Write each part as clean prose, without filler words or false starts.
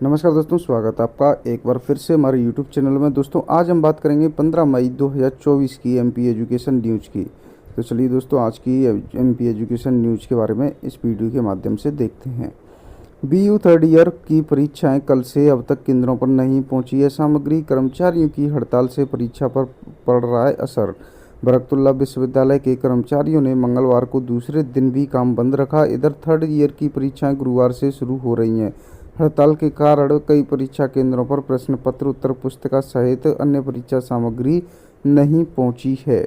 नमस्कार दोस्तों, स्वागत है आपका एक बार फिर से हमारे YouTube चैनल में। दोस्तों आज हम बात करेंगे 15 मई 2024 की एमपी एजुकेशन न्यूज़ की। तो चलिए दोस्तों, आज की एमपी एजुकेशन न्यूज़ के बारे में इस वीडियो के माध्यम से देखते हैं। बीयू थर्ड ईयर की परीक्षाएं कल से अब तक केंद्रों पर नहीं पहुंची है सामग्री। कर्मचारियों की हड़ताल से परीक्षा पर पड़ रहा है असर। बरकतुल्ला विश्वविद्यालय के कर्मचारियों ने मंगलवार को दूसरे दिन भी काम बंद रखा। इधर थर्ड ईयर की परीक्षाएं गुरुवार से शुरू हो रही हैं। हड़ताल के कारण कई परीक्षा केंद्रों पर प्रश्न पत्र, उत्तर पुस्तिका सहित अन्य परीक्षा सामग्री नहीं पहुंची है।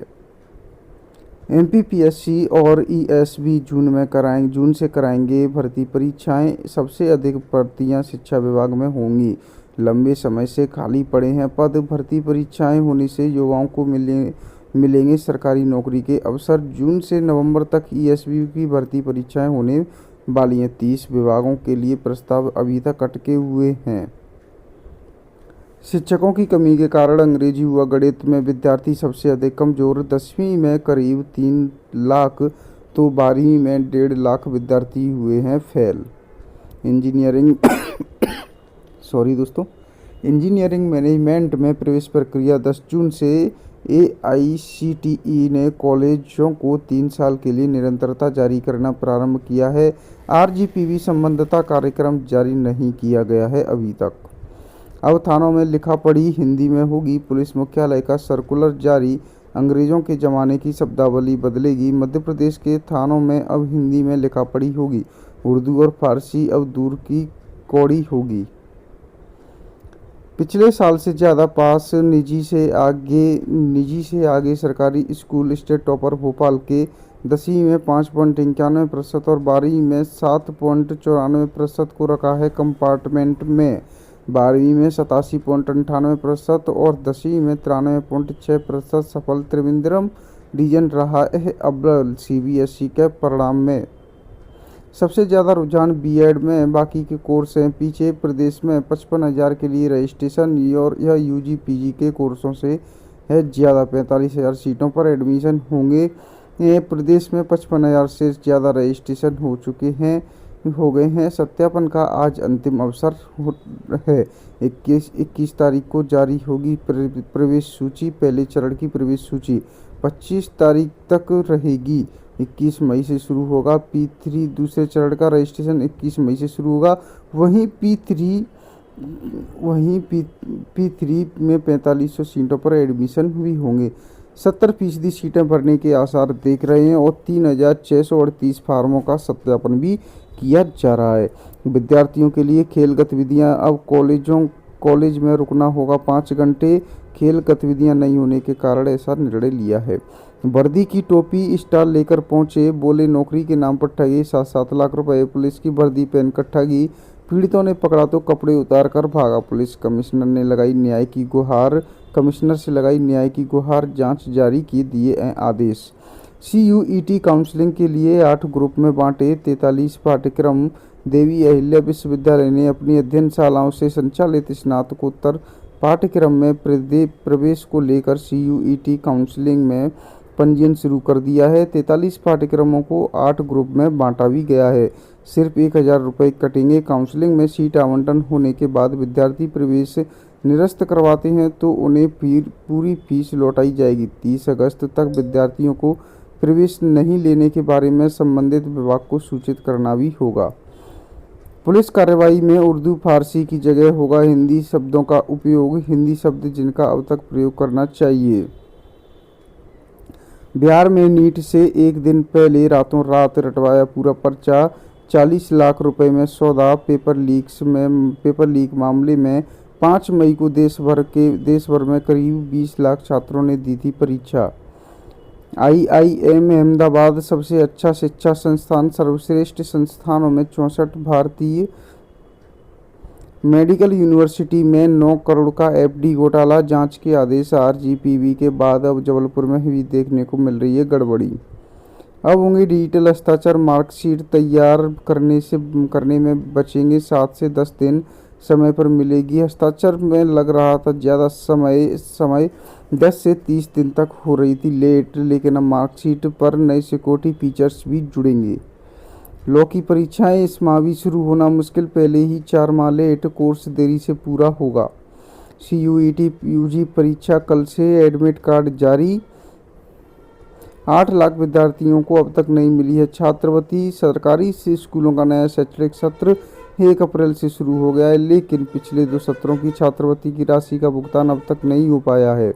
एमपीपीएससी और ईएसबी जून से कराएंगे भर्ती परीक्षाएं। सबसे अधिक भर्तियां शिक्षा विभाग में होंगी। लंबे समय से खाली पड़े हैं पद। भर्ती परीक्षाएं होने से युवाओं को मिलेंगे सरकारी नौकरी के अवसर। जून से नवंबर तक ईएसबी की भर्ती परीक्षाएं होने वाली हैं। 30 विभागों के लिए प्रस्ताव अभी तक अटके हुए हैं। शिक्षकों की कमी के कारण अंग्रेजी व गणित में विद्यार्थी सबसे अधिक कमजोर। 10वीं में करीब 3 लाख तो 12वीं में 1.5 लाख विद्यार्थी हुए हैं फेल। इंजीनियरिंग इंजीनियरिंग मैनेजमेंट में प्रवेश प्रक्रिया 10 जून से। एआईसीटीई ने कॉलेजों को 3 साल के लिए निरंतरता जारी करना प्रारंभ किया है। आरजीपीवी संबद्धता कार्यक्रम जारी नहीं किया गया है अभी तक। अब थानों में लिखा पढ़ी हिंदी में होगी। पुलिस मुख्यालय का सर्कुलर जारी। अंग्रेजों के ज़माने की शब्दावली बदलेगी। मध्य प्रदेश के थानों में अब हिंदी में लिखा पढ़ी होगी। उर्दू और फारसी अब दूर की कौड़ी होगी। पिछले साल से ज़्यादा पास निजी से आगे सरकारी स्कूल। स्टेट टॉपर भोपाल के 10वीं में 5.91% और 12वीं में 7.94% को रखा है कंपार्टमेंट में। 12वीं में 87.98% और 10वीं में 93.6% सफल। त्रिवेंद्रम रीजन रहा है अव्वल सीबीएसई के परिणाम में। सबसे ज़्यादा रुझान बीएड में, बाकी के कोर्स हैं पीछे। प्रदेश में 55,000 के लिए रजिस्ट्रेशन और यह यूजी पीजी के कोर्सों से है ज़्यादा। 45,000 सीटों पर एडमिशन होंगे। प्रदेश में 55,000 से ज़्यादा रजिस्ट्रेशन हो गए हैं। सत्यापन का आज अंतिम अवसर है। 21 तारीख को जारी होगी प्रवेश सूची। पहले चरण की प्रवेश सूची 25 तारीख तक रहेगी। 21 मई से शुरू होगा P3। दूसरे चरण का रजिस्ट्रेशन 21 मई से शुरू होगा। वहीं P3 में 4500 सीटों पर एडमिशन भी होंगे। 70% सीटें भरने के आसार देख रहे हैं और 3,638 फार्मों का सत्यापन भी किया जा रहा है। विद्यार्थियों के लिए खेल गतिविधियां। अब कॉलेज में रुकना होगा 5 घंटे। खेल गतिविधियां नहीं होने के कारण ऐसा निर्णय लिया है। वर्दी की टोपी स्टाल लेकर पहुंचे, बोले नौकरी के नाम पर ठगे 7-7 लाख रुपए। पुलिस की वर्दी पहनकर ठगी। पीड़ितों ने पकड़ा तो कपड़े उतार कर भागा। पुलिस कमिश्नर से लगाई न्याय की गुहार। जांच जारी की दिए आदेश। सीयूईटी काउंसलिंग के लिए 8 ग्रुप में बांटे 43 पाठ्यक्रम। देवी अहिल्या विश्वविद्यालय ने अपनी अध्ययनशालाओं से संचालित स्नातकोत्तर पाठ्यक्रम में प्रवेश को लेकर सीयूईटी काउंसलिंग में पंजीयन शुरू कर दिया है। 43 पाठ्यक्रमों को 8 ग्रुप में बांटा भी गया है। सिर्फ 1,000 रुपये कटेंगे। काउंसलिंग में सीट आवंटन होने के बाद विद्यार्थी प्रवेश निरस्त करवाते हैं तो उन्हें फिर पूरी फीस लौटाई जाएगी। 30 अगस्त तक विद्यार्थियों को प्रवेश नहीं लेने के बारे में संबंधित विभाग को सूचित करना भी होगा। पुलिस कार्रवाई में उर्दू फारसी की जगह होगा हिंदी शब्दों का उपयोग। हिंदी शब्द जिनका अब तक प्रयोग करना चाहिए। बिहार में नीट से एक दिन पहले रातों रात रटवाया पूरा पर्चा। 40 लाख रुपए में सौदा। पेपर लीक मामले में 5 मई को देश भर में करीब 20 लाख छात्रों ने दी थी परीक्षा। आईआईएम अहमदाबाद सबसे अच्छा शिक्षा संस्थान। सर्वश्रेष्ठ संस्थानों में 64 भारतीय। मेडिकल यूनिवर्सिटी में 9 करोड़ का एफडी घोटाला। जांच के आदेश। आरजीपीवी के बाद अब जबलपुर में भी देखने को मिल रही है गड़बड़ी। अब होंगे डिजिटल हस्ताक्षर। मार्कशीट तैयार करने में बचेंगे 7 से 10 दिन। समय पर मिलेगी। हस्ताक्षर में लग रहा था ज़्यादा समय 10 से 30 दिन तक हो रही थी लेट, लेकिन अब मार्कशीट पर नए सिक्योरिटी फीचर्स भी जुड़ेंगे। लॉ की परीक्षाएं इस माह भी शुरू होना मुश्किल, पहले ही 4 माह लेट, कोर्स देरी से पूरा होगा। CUET UG परीक्षा कल से, एडमिट कार्ड जारी। 8 लाख विद्यार्थियों को अब तक नहीं मिली है छात्रवृत्ति। सरकारी से स्कूलों का नया शैक्षणिक सत्र 1 अप्रैल से शुरू हो गया है, लेकिन पिछले 2 सत्रों की छात्रवृत्ति की राशि का भुगतान अब तक नहीं हो पाया है।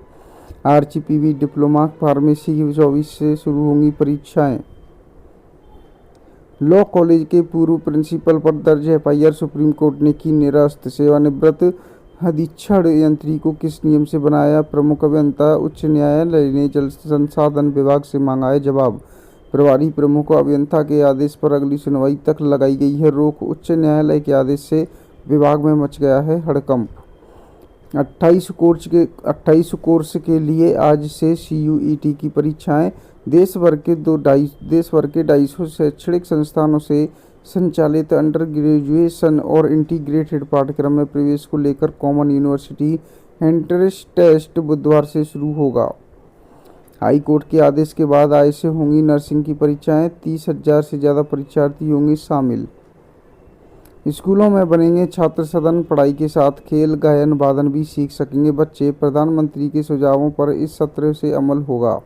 RGPV डिप्लोमा फार्मेसी की 24 से शुरू होंगी परीक्षाएं। लॉ कॉलेज के पूर्व प्रिंसिपल पर दर्ज FIR सुप्रीम कोर्ट ने की निरस्त। सेवानिवृत्त अधीक्षण यंत्री को किस नियम से बनाया प्रमुख अभियंता, उच्च न्यायालय ने जल संसाधन विभाग से मांगा है जवाब। प्रभारी प्रमुख अभियंता के आदेश पर अगली सुनवाई तक लगाई गई है रोक। उच्च न्यायालय के आदेश से विभाग में मच गया है हड़कंप। 28 कोर्स के लिए आज से CUET की परीक्षाएं। देश भर के 250 शैक्षणिक संस्थानों से संचालित अंडर ग्रेजुएशन और इंटीग्रेटेड पाठ्यक्रम में प्रवेश को लेकर कॉमन यूनिवर्सिटी एंट्रेंस टेस्ट बुधवार से शुरू होगा। हाई कोर्ट के आदेश के बाद आज से होंगी नर्सिंग की परीक्षाएं। 30,000 से ज़्यादा परीक्षार्थी होंगे शामिल। स्कूलों में बनेंगे छात्र सदन, पढ़ाई के साथ खेल, गायन वादन भी सीख सकेंगे बच्चे। प्रधानमंत्री के सुझावों पर इस सत्र से अमल होगा।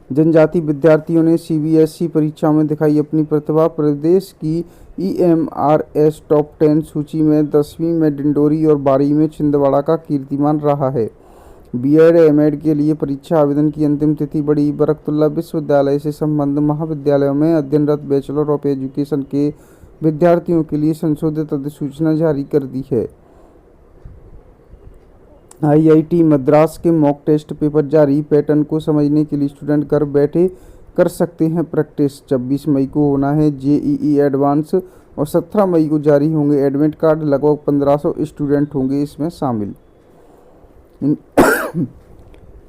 जनजाति विद्यार्थियों ने CBSE परीक्षा में दिखाई अपनी प्रतिभा। प्रदेश की EMRS टॉप 10 सूची में 10वीं में डिंडोरी और 12वीं में छिंदवाड़ा का कीर्तिमान रहा है। B.Ed M.Ed के लिए परीक्षा आवेदन की अंतिम तिथि बढ़ी। बरकतुल्ला विश्वविद्यालय से संबद्ध महाविद्यालयों में अध्ययनरत बैचलर ऑफ एजुकेशन के विद्यार्थियों के लिए संशोधित अधिसूचना जारी कर दी है। IIT मद्रास के मॉक टेस्ट पेपर जारी। पैटर्न को समझने के लिए स्टूडेंट घर बैठे कर सकते हैं प्रैक्टिस। 26 मई को होना है JEE एडवांस और 17 मई को जारी होंगे एडमिट कार्ड। लगभग 1500 स्टूडेंट होंगे इसमें शामिल।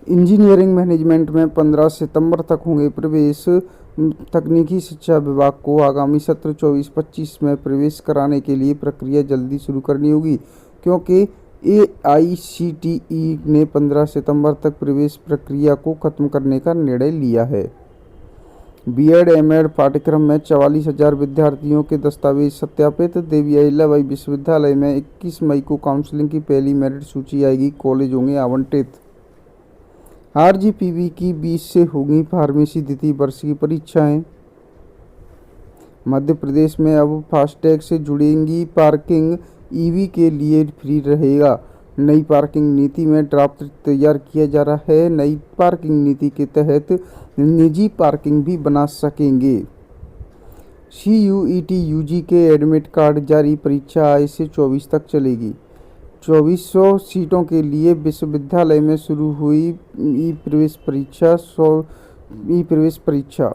इंजीनियरिंग मैनेजमेंट में 15 सितंबर तक होंगे प्रवेश। तकनीकी शिक्षा विभाग को आगामी सत्र 24-25 में प्रवेश कराने के लिए प्रक्रिया जल्दी शुरू करनी होगी, क्योंकि AICTE ने 15 सितंबर तक प्रवेश प्रक्रिया को खत्म करने का निर्णय लिया है। B.Ed M.Ed पाठ्यक्रम में 44,000 विद्यार्थियों के दस्तावेज सत्यापित। देवी अहिल्याबाई विश्वविद्यालय में 21 मई को काउंसलिंग की पहली मेरिट सूची आएगी, कॉलेज होंगे आवंटित। RGPV की 20 से होगी फार्मेसी द्वितीय वर्ष की परीक्षाएं। मध्य प्रदेश में अब फास्टैग से जुड़ेंगी पार्किंग, EV के लिए फ्री रहेगा। नई पार्किंग नीति में ड्राफ्ट तैयार किया जा रहा है। नई पार्किंग नीति के तहत निजी पार्किंग भी बना सकेंगे। CUET UG के एडमिट कार्ड जारी। परीक्षा आज से 24 तक चलेगी। 2400 सीटों के लिए विश्वविद्यालय में शुरू हुई ई प्रवेश परीक्षा।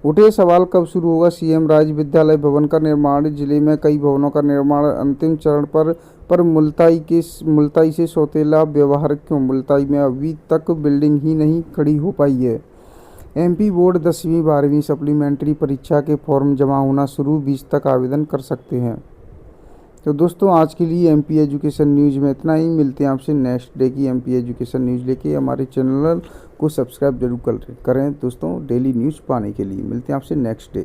उठे सवाल, कब शुरू होगा CM राज्य विद्यालय भवन का निर्माण। जिले में कई भवनों का निर्माण अंतिम चरण पर मुल्ताई से सौतेला व्यवहार क्यों। मुल्ताई में अभी तक बिल्डिंग ही नहीं खड़ी हो पाई है। MP बोर्ड 10वीं 12वीं सप्लीमेंट्री परीक्षा के फॉर्म जमा होना शुरू। 20 तक आवेदन कर सकते हैं। तो दोस्तों, आज के लिए MP एजुकेशन न्यूज़ में इतना ही। मिलते हैं आपसे नेक्स्ट डे की MP एजुकेशन न्यूज़ लेके। हमारे चैनल को सब्सक्राइब जरूर करें दोस्तों, डेली न्यूज़ पाने के लिए। मिलते हैं आपसे नेक्स्ट डे।